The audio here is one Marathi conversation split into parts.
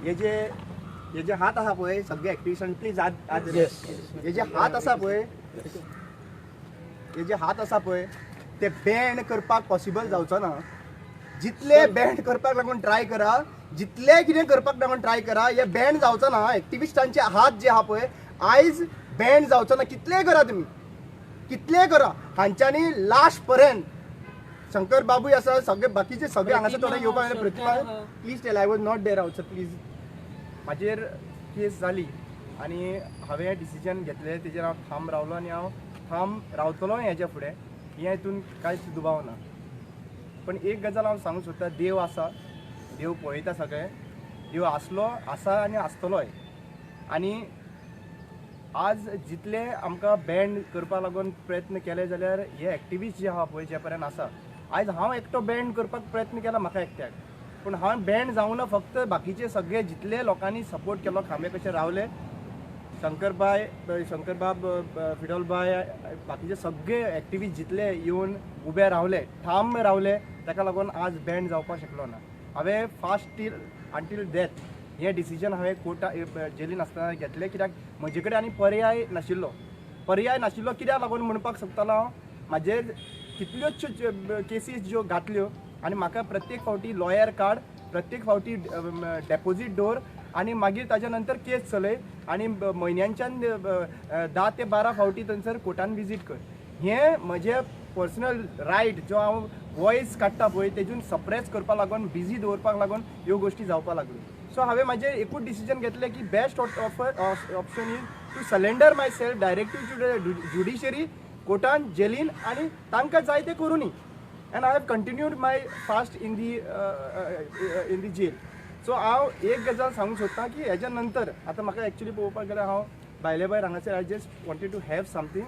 हे जे हात आहा पळय सगळे ऍक्टिव्हिस्टांनी प्लीज आज हे जे हात आसा पळय हे जे हात आसा पळय ते बॅन करपाक पॉसिबल जावचो ना. जितले बॅन करपाक लागून ट्राय करा, जितले कितें करपाक लागून ट्राय करा, हे बॅन जावचो ना. ऍक्टिव्हिस्टांचे हात जे आहा पळय आयज बॅन जावचो ना. कितले करा तुम्ही, कितले करा. हांच्यांनी लास्ट पर्यंत शंकर बाबूय आसा, सगळे बाकीचे सगळे हांगासर थोडे येवपाक Pratima please tell I was not there outside please. म्हाजेर केस जाली आनी हांवें डिसिजन घेतलें, तेजेर हांव ठाम रावलो आनी हांव ठाम रावतलो हेच्या फुडें. हे हितून कांयच दुबाव ना. पण एक गजाल हांव सांगूंक सोदतां, देव आसा, देव पळयता सगळें, देव आसा आनी आसतलोय. आनी आज जितले आमकां बँड करपा लागून प्रयत्न केले जाल्यार हे एक्टिविस्ट जे आहा पळय जे पर्यंत आसा, आयज हांव एकटो बँड करपाक प्रयत्न केला म्हाका एकट्याक, पूण हांव बँड जावं ना. फक्त बाकीचे सगळे जितले लोकांनी सपोर्ट केलो, खांबे कशे रावले, शंकरबाब, फिडोलबाय, बाकीचे सगळे एक्टिविस्ट जितले येवन उबे रावले, ठाम रावले, ताका लागून आज बँड जावपाक शकलो ना. हांवें फास्ट अंटील डेथ हे डिसिजन हांवें कोर्टा जेलीन आसतना घेतलें, कित्याक म्हजे कडेन आनी पर्याय नाशिल्लो. कित्याक लागून म्हणपाक सोदतालो हांव, म्हाजे कितल्योच केसीस ज्यो घातल्यो आनी म्हाका प्रत्येक फावटी लॉयर काड, प्रत्येक फावटी डेपोजीट दवर आनी मागीर ताच्या नंतर केस चलय आनी म्हयन्यांच्यान 10 ते 12 फावटी थंयसर कोर्टान विजीट कर. हें म्हजें पर्सनल रायट जो हांव वॉयस काडटा पळय तेतून सप्रेस करपा लागून, बिजी दवरपाक लागून ह्यो गोश्टी जावपाक लागल्यो. सो हांवें म्हाजें एकूच डिसिजन घेतलें की best option is to surrender myself directly to judiciary, कोर्टान, जेलीन, आनी तांकां जाय तें करुनी. And I have continued my fast in the jail. So हांव एक गजाल सांगूंक सोदतां की हेज्या नंतर आतां म्हाका एक्चुली पळोवपाक गेल्यार हांव भायले भायर हांगासर I just wanted to have something.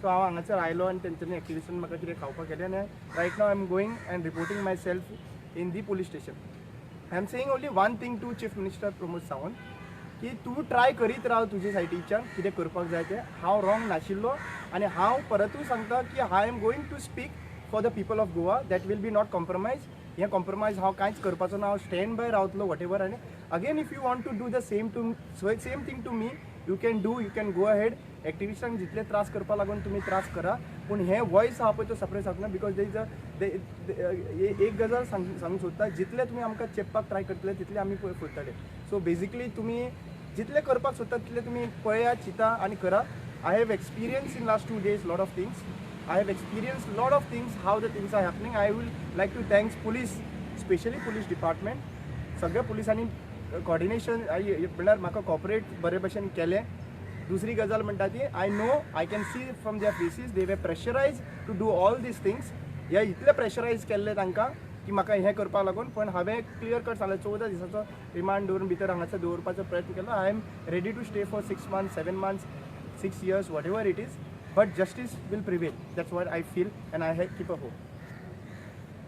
So हांव हांगासर आयलो आनी तेंच्यांनी एक्टिविस्टांनी म्हाका कितें खावपाक केलें आनी right now I am going and reporting myself in the police station. I am saying only one thing to chief minister Pramod Sawant की तूं ट्राय करीत राव तुजे सायडीच्यान कितें करपाक जाय तें. हांव रॉंग नाशिल्लो आनी हांव परतूय सांगता की I am going to speak for the people of Goa. That will be not compromise. हें कॉम्प्रोमायज हांव कांयच करपाचो ना. हांव स्टँड बाय रावतलो वॉट एवर. आनी again if you want to do the same thing to me, you can go ahead. एक्टिविस्टांक जितले त्रास करपा लागून तुमी त्रास करा, पूण हे वॉयस आहा पळय तो सप्रेस जावचो ना. बिकॉज एक गजाल सांगूंक सोदता, जितले तुमी आमकां चेपपाक ट्राय करतले तितले आमी फुटतले. सो बेजिकली तुमी जितले करपाक सोदता तितले तुमी पळया, चिंता आनी करा. I have experience in last 2 days lot of things. I have experienced a lot of things, how the things are happening. I will like to thank police, especially police department. सगळ्या पुलिसांनी कोऑर्डिनेशन म्हणल्यार म्हाका कॉपरेट बरे भशेन केलें. दुसरी गजाल म्हणटा ती I know, I can see from their faces the way pressurise to do all these things. हे इतले प्रेशरायज केल्ले तांकां की म्हाका हें करपाक लागून. पण हांवें क्लियर कट सांगलें 14 दिसाचो रिमांड दवरून भितर हांगासर दवरपाचो प्रयत्न केलो. I am ready to stay for 6 months, 7 months, 6 years, whatever it is. But justice will prevail. That's what I feel and I keep a hope.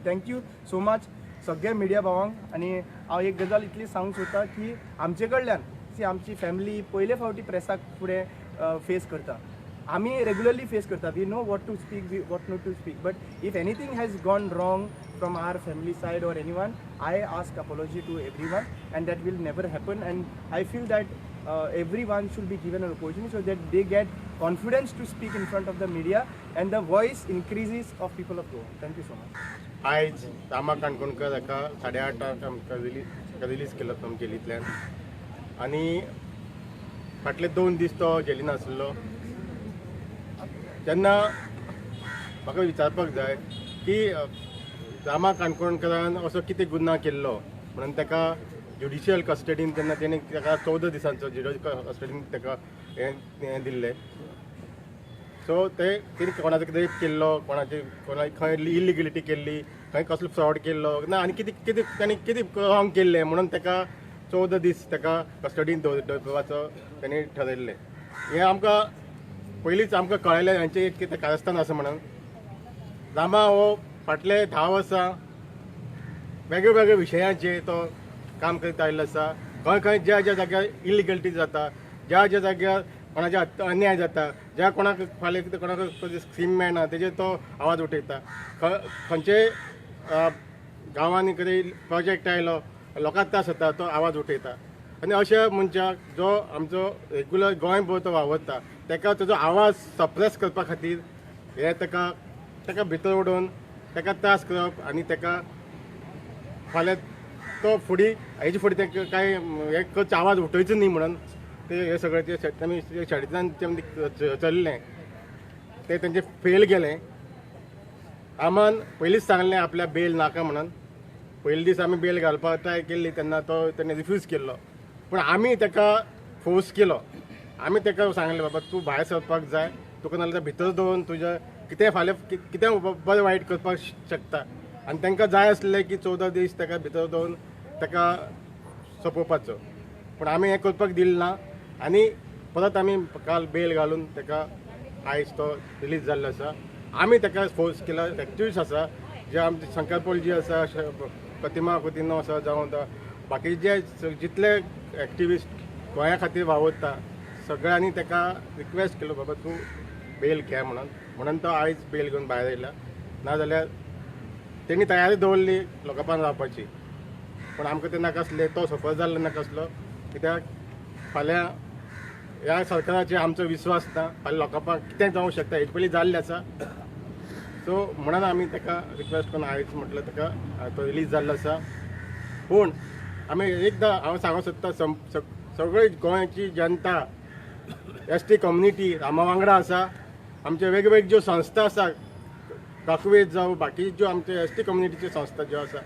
Thank you so much सगळे मिडिया भावांक. आनी हांव एक गजाल इतली सांगूंक सोदतां की आमचे कडल्यान आमची फॅमिली पयले फावटी प्रेसाक फुडें फेस करता. आमी रेगुलरली फेस करता. We know what to speak, what not to speak. But if anything has gone wrong from our family side or anyone, I ask apology to everyone and that will never happen. And I feel that everyone should be given an opportunity so that they get confidence to speak in front of the media and the voice increases of people of Goa. Thank you so much. आयज रामा काणकोणकर हाका 8:30 आमकां रिलीज केलो आमच्या जेलींतल्यान. आनी फाटले 2 दीस तो जेलीन आसलो. तेन्ना म्हाका विचारपाक जाय की रामा काणकोणकरान असो कितें गुन्हा केल्लो म्हणून ताका ज्युडिशियल कस्टडीन तेन्ना तेणी ताका 14 दिसांचो ज्युडिशियल कस्टडीन ताका हें दिल्लें. सो तेणी कोणाचो कितें केल्लो, कोणाची खंय इलिगलिटी केल्ली, खंय कसलो फ्रॉड केल्लो ना, आनी कितें ताणी कितें रॉंग केल्लें म्हणून ताका 14 दीस ताका कस्टडीन दवरपाचो तेणी ठरयल्लें. हें आमकां पयलींच आमकां कळयलें हांचें एक कितें कारस्थान आसा म्हणून. रामा हो फाटले 10 वर्सां वेगळ्या विशयांचेर तो काम करीत आयिल्लो आसा. खंय ज्या जाग्यार इलिगलिटी जाता, ज्या जाग्यार कोणाचे अन्याय जाता, ज्या कोणाक फाल्यां कितें कोणाक स्कीम मेळना तेजेर तो आवाज उठयता. खंयचे गांवांनी कितें प्रोजेक्ट आयलो, लोकांक त्रास जाता, तो आवाज उठयता. आनी अशा मनशाक जो आमचो रेग्युलर गोंय भोंवतो वावरता ताका ताजो आवाज सप्रेस करपा खातीर हे ताका भितर ओडून ताका त्रास करप आनी ताका फाल्यां तो फुडें हेजे फुडें ताका कांय हे खंयच आवाज उठोवचो न्ही म्हणून ते हे सगळे आमी शाळेंतल्यान चल्लें ते तेंचे फेल गेलें. आमान पयलींच सांगलें आपल्या बेल नाका म्हणून. पयले दीस आमी बेल घालपाक ट्राय केल्ली तेन्ना तेणें रिफ्यूज केल्लो, पूण आमी ताका फोर्स केलो. आमी ताका सांगलें बाबा तूं भायर सरपाक जाय, तुका नाजाल्यार भितर दवरून तुजें कितें फाल्यां कितें बरें वायट करपाक शकता. आनी तांकां जाय आसलें की 14 दीस ताका भितर दवरून ताका सोंपोवपाचो, पूण आमी हें करपाक दिलें ना. आनी परत आमी काल बेल घालून ताका आयज तो रिलीज जाल्लो आसा. आमी ताका फोर्स केला. एक्टिविस्ट आसा जे आमचे शंकर पॉलजी आसा, प्रतिमा कुतिनो आसा, जावं बाकीचे जितले एक्टिविस्ट गोंया खातीर वावरता सगळ्यांनी ताका रिक्वेस्ट केलो बाबा तूं बेल घे म्हणून तो आयज बेल घेवन भायर येयला. नाजाल्यार तेणी तयारी दवरली लोकांपान रावपाची, पूण आमकां ते नाकासले. तो सफर जाल्लो नाकासलो, कित्याक फाल्यां ह्या सरकाराचेर आमचो विश्वास ना. फाल्यां लोकांपाक कितें जावंक शकता हेजे पयलीं जाल्लें आसा. सो म्हणून आमी ताका रिक्वेस्ट करून आयज म्हटलं ताका तो रिलीज जाल्लो आसा. पूण आमी एकदां हांव सांगूंक सोदता सगळी गोंयची जनता, एसटी कम्युनिटी रामा वांगडा आसा. आमचे वेगवेगळ्यो ज्यो संस्था आसा, काकवेज जावं बाकी ज्यो आमचे एसटी कम्युनिटीच्यो संस्था ज्यो आसा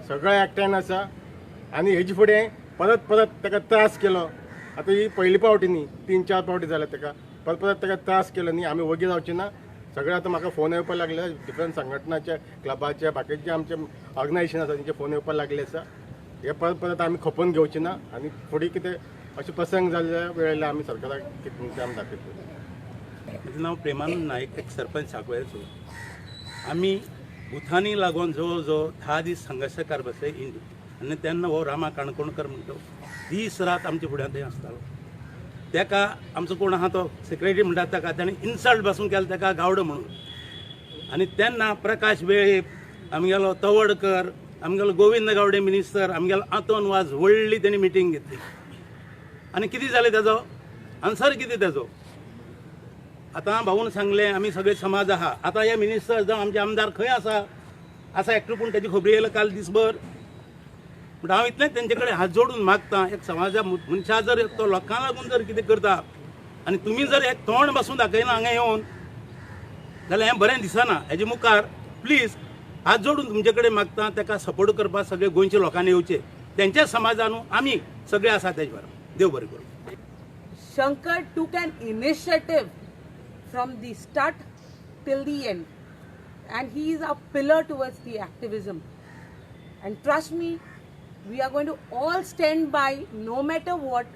सगळे एकठांय आसा. आनी हेजे फुडें परत ताका त्रास केलो. आतां ही पयली फावटी न्ही, 3-4 फावटी जाल्या ताका परत ताका त्रास केलो न्ही. आमी वगी जावची ना. सगळे आतां म्हाका फोन येवपाक लागले, डिफरंट संघटनाचे, क्लबाचे, बाकीचे आमचे ऑर्गनायजेशन आसा तेंचे फोन येवपाक लागले आसा. हे परत आमी खपोवन घेवचे ना. आनी फुडें कितें अशे प्रसंग जाल्ल्या वेळेला आमी सरकाराक कितें आमी दाखयतले. म्हजें नांव प्रेमानंद नायक, एक सरपंच सांकवाळेचो. आमी बुथांनी लागून जवळ जवळ 10 दीस संघर्शकार बसले आनी तेन्ना हो रामा काणकोणकर म्हणटा दीस रात आमचे फुड्यान थंय आसतालो. ताका आमचो कोण आहा तो सेक्रेटरी म्हणटा ताका ताणें इन्सल्ट पासून केलो ताका गावडो म्हणून. आनी तेन्ना प्रकाश वेळीप, आमगेलो तवडकर, आमगेलो गोविंद गावडे मिनिस्टर, आमगेलो आतोन वाज व्हडली तेणी मिटींग घेतली. आनी कितें जालें ताजो आन्सर कितें ताजो? आतां भाऊन सांगलें आमी सगळे समाज आहा. आतां हे मिनिस्टर जावं आमचे आमदार खंय आसा एकटो पूण तेजी खबरी येयला काल दिसभर. पूण हांव इतलेंच तेंचे कडेन हात जोडून मागतां, एक समाजा मनशा जर तो लोकांक लागून जर कितें करता आनी तुमी जर एक तोंड पासून दाखयना हांगा येवन जाल्यार हें बरें दिसना. हेजे मुखार प्लीज हात जोडून तुमचे कडेन मागतां ताका सपोर्ट करपाक सगळे गोंयच्या लोकांनी येवचे. तेंच्या समाजान आमी सगळे आसा तेजे बरोबर. देव बरें करूं. Shankar took an initiative from the start till the end, and he is a pillar towards the activism. And trust me, we are going to all stand by, no matter what,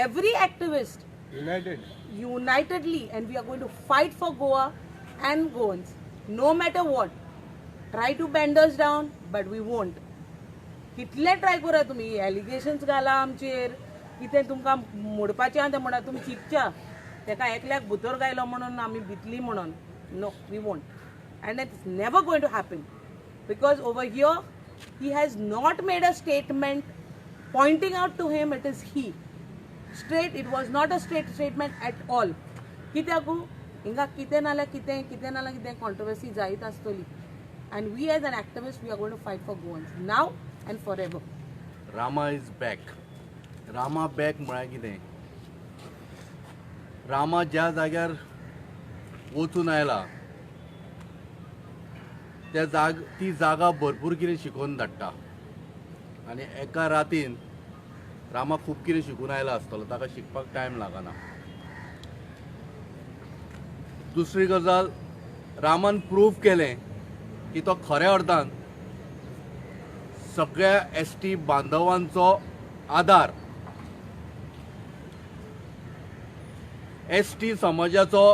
every activist unitedly, and we are going to fight for Goa and Goans, no matter what. Try to bend us down, but we won't. कितले ट्राय करा तुम्ही, एलिगेशन्स घाला आमचेर, कितें तुमकां मोडपाचें आहा तें म्हणा, तुमी चिंतच्या ताका एकल्याक भितर गायलो म्हणून आमी भितली म्हणून. No, we won't. And it's never going to happen because over here he has not made a statement pointing out to him it is he. Straight, it was not a straight statement at all. कित्याकू हिंगा कितें नाल्या कितें controversy जायत आसतली. And we as an activist, we are going to fight for Goans now and forever. Rama is back. Rama back म्हळ्यार कितें? रामा ज्या जाग्यार वचून आयला ती जागा भरपूर कितें शिकोवन धाडटा. आनी एका रातीन रामा खूब कितें शिकून आयला आसतलो, ताका शिकपाक टायम लागना. दुसरी गजाल, रामान प्रूव केलें की तो खऱ्या अर्थान सगळ्या एसटी बांधवांचो आदार, एसटी समाजाचो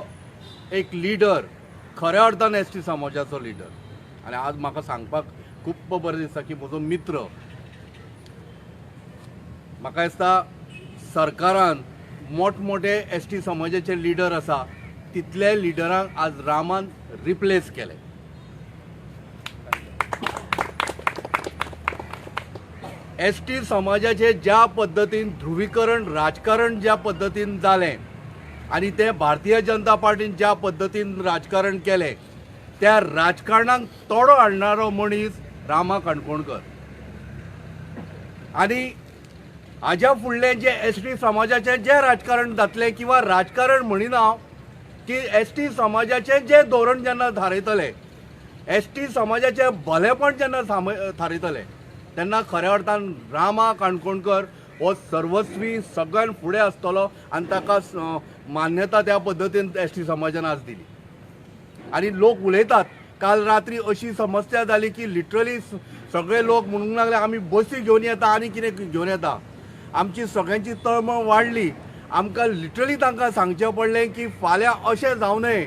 एक लिडर, खऱ्या अर्थान एसटी समाजाचो लिडर. आनी आज म्हाका सांगपाक खूब बरें दिसता की म्हजो मित्र, म्हाका दिसता सरकारान मोठमोठे एसटी समाजाचे लिडर आसा तितले लिडरांक आज रामान रिप्लेस केले. एस.टी. समाजाचे ज्या पद्दतीन ध्रुवीकरण राजकारण ज्या पद्दतीन जालें आनी ते भारतीय जनता पार्टीन ज्या पद्दतीन राजकारण केलें त्या राजकारणाक तोडो हाडणारो मनीस रामा काणकोणकर. आनी हाज्या फुडलें जे एस.टी. समाजाचें जें राजकारण जातलें किंवा राजकारण म्हणिना की एस.टी. समाजाचें जें धोरण जेन्ना थारयतले, एस.टी. समाजाचें भलेपण जेन्ना थारयतले तेन्ना खऱ्या अर्थान रामा काणकोणकर हो सर्वस्वी सगळ्यान फुडें आसतलो आनी ताका मान्यता त्या पद्दतीन एस.टी. समाजान आज दिली. आनी लोक उलयतात, काल रात्री अशी समस्या जाली की लिटरली सगळे लोक म्हणूंक लागले आमी बसी घेवन येता आनी कितें घेवन येता. आमची सगळ्यांची तळमळ वाडली. आमकां लिटरली तांकां सांगचें पडलें की फाल्यां अशें जावं नये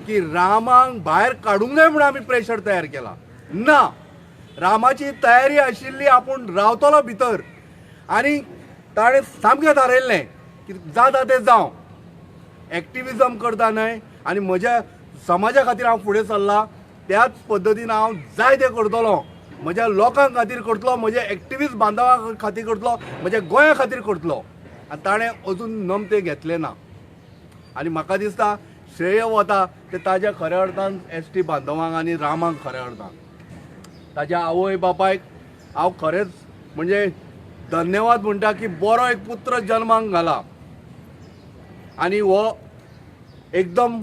की रामाक भायर काडूंक जाय म्हणून आमी प्रेशर तयार केला. ना, रामाची तयारी आशिल्ली, आपूण रावतलो भितर. आनी ताणें सामकें थारयल्लें की जाता तें जावं, एक्टिविजम करता न्हय आनी म्हज्या समाजा खातीर हांव फुडें सरला, त्याच पद्दतीन हांव जाय तें करतलो. म्हज्या लोकां खातीर करतलो, म्हज्या एक्टिविस्ट बांदवा खातीर करतलो, म्हज्या गोंया खातीर करतलो. आनी ताणें अजून नमते घेतले ना. आनी म्हाका दिसता श्रेय वता ते ताज्या खऱ्या अर्थान एस.टी. बांदवांक आनी रामाक खऱ्या अर्थान. ताज्या आवय बापायक हांव खरेंच म्हणजे धन्यवाद म्हणटा की बरो एक पुत्र जल्माक घाला आनी हो एकदम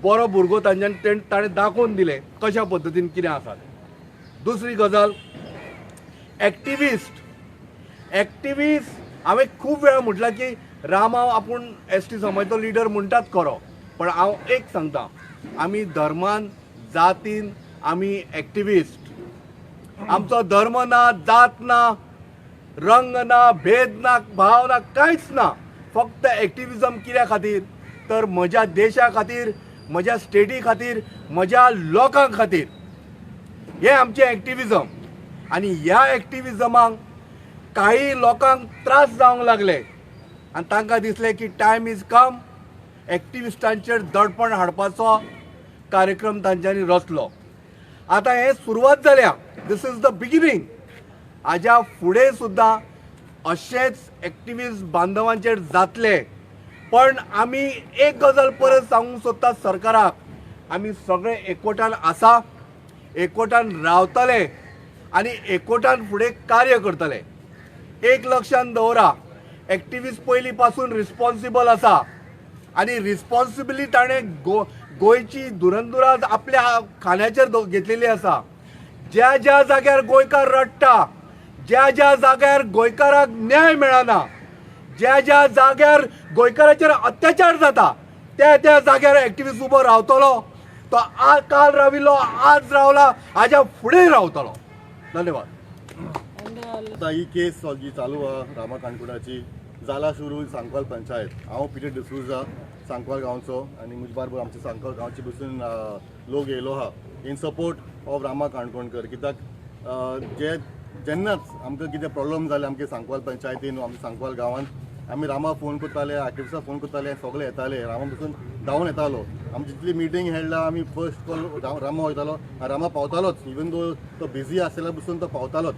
बरो भुरगो तांच्यान ताणें दाखोवन दिलें कशा पद्दतीन कितें आसा. दुसरी गजाल, एक्टिविस्ट हांवें खूब वेळा म्हटलां की रामा आपूण एस.टी. समाजाचो लिडर म्हणटात खरो, पण हांव एक सांगता, आमी धर्मान जातीन आमी एक्टिविस्ट. आमचो धर्म ना, जात ना, रंग ना, भेद ना, भाव ना, कांयच ना. फक्त एक्टिविजम कित्या खातीर तर म्हज्या देशा खातीर, म्हज्या स्टेटी खातीर, म्हज्या लोकां खातीर. हें आमचें एक्टिविजम. आनी ह्या एक्टिविजमाक काही लोकांक त्रास जावंक लागले आनी तांकां दिसलें की टायम इज कम, एक्टिविस्टांचेर दडपण हाडपाचो कार्यक्रम तांच्यांनी रचलो. आतां हें सुरवात जाल्या, दीस इज द बिगिनींग. हाज्या फुडें सुद्दां अशेंच एक्टिविस्ट बांदवांचेर जातले. पण आमी एक गजाल परत सांगूंक सोदता सरकाराक, आमी सगळे एकवटान आसा, एकवटान रावतले आनी एकवटान फुडें कार्य करतले. एक लक्षांत दवरा, एक्टिविस्ट पयलीं पासून रिस्पॉन्सिबल आसा आनी रिस्पॉन्सिबिलिटी ताणें गोंयची धुरंधुरा आपल्या खांद्याचेर घेतलेली आसा. ज्या ज्या जाग्यार गोंयकार रडटा, ज्या ज्या जाग्यार गोंयकाराक न्याय मेळना, ज्या ज्या जाग्यार गोंयकाराचेर अत्याचार जाता, त्या त्या जाग्यार एक्टिविस्ट उबो रावतलो. तो काल राविल्लो, आज रावला, हाज्या फुडें रावतलो. धन्यवाद. आता ही केस जी चालू आहा रामा काणकोणाची जाला सुरू सांकवाल पंचायत. हांव पीटर डिसूजा सांकवाल गांवचो आनी म्हजे बरोबर आमच्या सांकवाल गांवचे बसून लोक येयलो आहा in support of Rama Kankonkar. कित्याक जेन्नाच आमकां कितें प्रॉब्लम जाले आमच्या सांकवाल पंचायतीन, आमच्या सांकवाल गांवांत, आमी रामा फोन करताले, एक्टिविस्टाक फोन करताले, सगळे येताले, रामा बसून धांवन येतालो. आमची जितली मिटींग हेडला आमी फर्स्ट कॉल रामा वयतालो, रामा पावतालोच. इवन दो तो बिजी आसलेला बसून तो पावतालोच.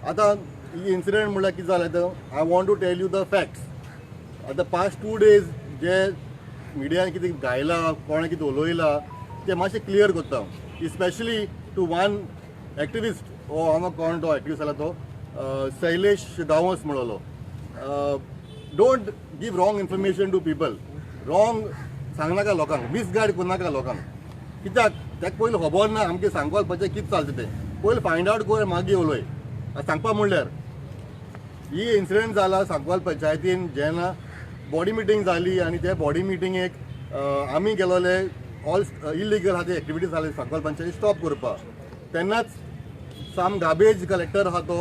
आतां ही इन्सिडंट म्हणल्यार कितें जालें तर I want to tell you the facts. आतां पास्ट 2 days जे मिडियान कितें गायलां, कोणें कितें उलयलां तें मातशें क्लियर करता. स्पेशली टू वन एक्टिविस्ट, हो हांगा कोण तो एक्टिविस्ट जाला तो शैलेश गांवस म्हणलो. Don't give wrong information to people. Wrong सांगनाका लोकांक, मिसगायड करनाका लोकांक. कित्याक ताका पयलीं खबर ना आमगे सांगपाक पाहिजे कितें चलता तें. पयलीं फायंड आवट कर, मागीर उलय. सांगपा म्हणल्यार ही इन्सिडंट जाला सांकवाल पंचायतीन जेन्ना बॉडी मिटींग जाली आनी त्या बॉडी मिटींगेक आमी गेलोले ऑल इलिगल आहा ते एक्टिविटीज जाले सांकवाल पंचायती स्टॉप करपाक. तेन्नाच साम गार्बेज कलेक्टर आहा तो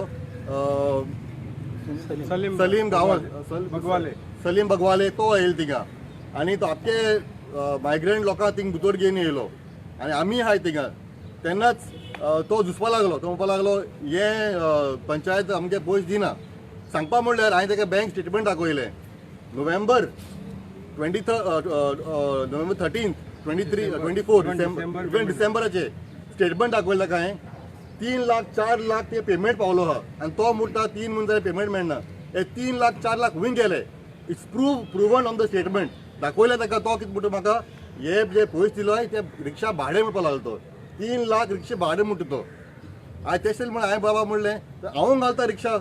सलीम गांवस सलीम बगवाले तो येयलो थिंगा आनी तो आख्खे मायग्रंट लोकांक थिंग भितर घेवन येयलो आनी आमी आहाय थिंगा. तेन्नाच तो झुजपा लागलो. तो म्हणपा लागलो हे पंचायत आमगे पयशे दिना. सांगपा म्हणल्यार हांवें ताका बँक स्टेटमेंट दाखयलें. नोव्हेंबर 13, 24 डिसेंबराचे स्टेटमेंट दाखयलें ताका हांवें. 3 लाख 4 लाख ते पेमेंट पावलो हा आणि तो म्हणटा 3 म्हणून जाल्यार पेमेंट मेळना हे 3 लाख 4 लाख खंय गेले it's proven on the statement दाखयलें ताका तो कितें म्हणटा म्हाका हे जे पयस दिलोय ते रिक्षा भाडें म्हणपाक लागलो तो 3 लाख रिक्षा भाडें म्हणटा तो हांवें तेशें म्हणून हांवें बाबा म्हणलें हांव घालता रिक्षा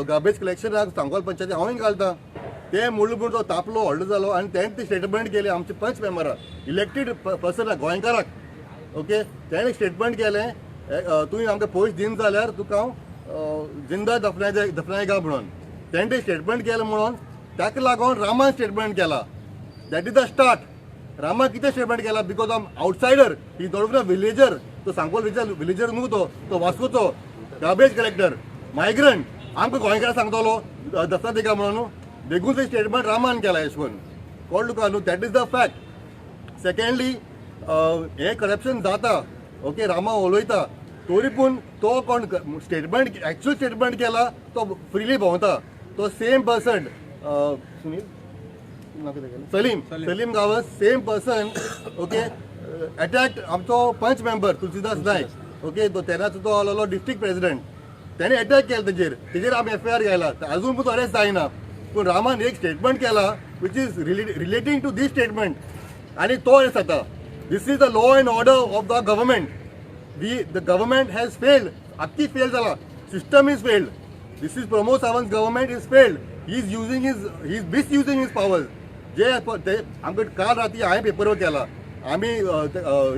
गार्बेज कलेक्शनाक सांगोल पंचायती हांवूय घालता ते म्हणून तो तापलो व्हडलो जालो आनी तेणें ती स्टेटमेंट केलें आमचे पंच मेंबराक इलेक्टेड पर्सनाक गोंयकाराक ओके तेणें स्टेटमेंट केलें तुवें आमकां पयस दिन जाल्यार तुका हांव जिंदा दफनाय गा म्हणून तेणें तें स्टेटमेंट केलें म्हणून ताका लागून रामान स्टेटमेंट केला that is the start Rama कितें स्टेटमेंट केला because of outsider he not a villager तो सांगोल विलेजर न्हू तो वास्कोचो गार्बेज कलेक्टर मायग्रंट आमकां गोंयकार सांगतलो दसरा दिका म्हणून देखून ते स्टेटमेंट रामान केला यशवंत कळ्ळें तुका न्हू that is the fact secondly हे करप्शन जाता ओके रामा उलयता तरी पूण तो कोण स्टेटमेंट एक्चुअल स्टेटमेंट केला तो फ्रिली भोंवता तो same person Sunil Salim Gawas same person okay अटॅक्ट आमचो पंच मेंबर तुलसीदास नायक ओके तो तेन्नाचो तो आसलो डिस्ट्रिक्ट प्रेसिडेंट त्याने अटॅक केला तेजेर आमी एफआयआर घायला अजून पण तो अरेस्ट जायना पूण रामान एक स्टेटमेंट केला which is relating to these statement आणि तो अरेस्ट जाता this is the law and order of the government the government has failed आख्खी फेल जाला system is failed this is Pramod Sawant government is failed he is misusing his powers जे आमकां काल राती हांवें पेपर केला आमी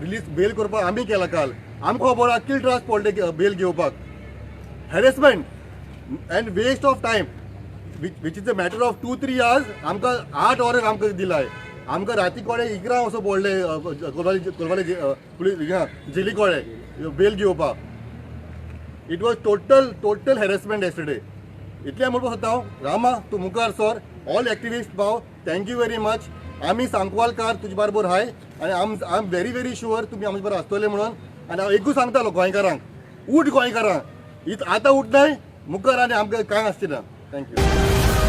रिलीज बेल करपाक आमी केला काल आमकां खबर आहा किल त्रास पडले बेल घेवपाक harassment and waste of time which is a matter of 2-3 hours आमकां 8 वरां आमकां दिलाय आमकां राती कोडे 11 असो पडले कोलवाले जेली कोडे बेल घेवपाक it was total harassment yesterday इतलें म्हणपाक सोदता हांव रामा तूं मुखार सर ऑल एक्टिविस्ट भाव थँक्यू व्हेरी मच आमी सांकवालकार तुजे बरोबर हाय आनी आय एम व्हेरी शुअर तुमी आमचे बरोबर आसतले म्हणून आनी हांव एकूच सांगतालो गोंयकारांक उठ गोंयकारां आतां उठनाय मुखार आनी आमकां कांय आसचें ना थँक्यू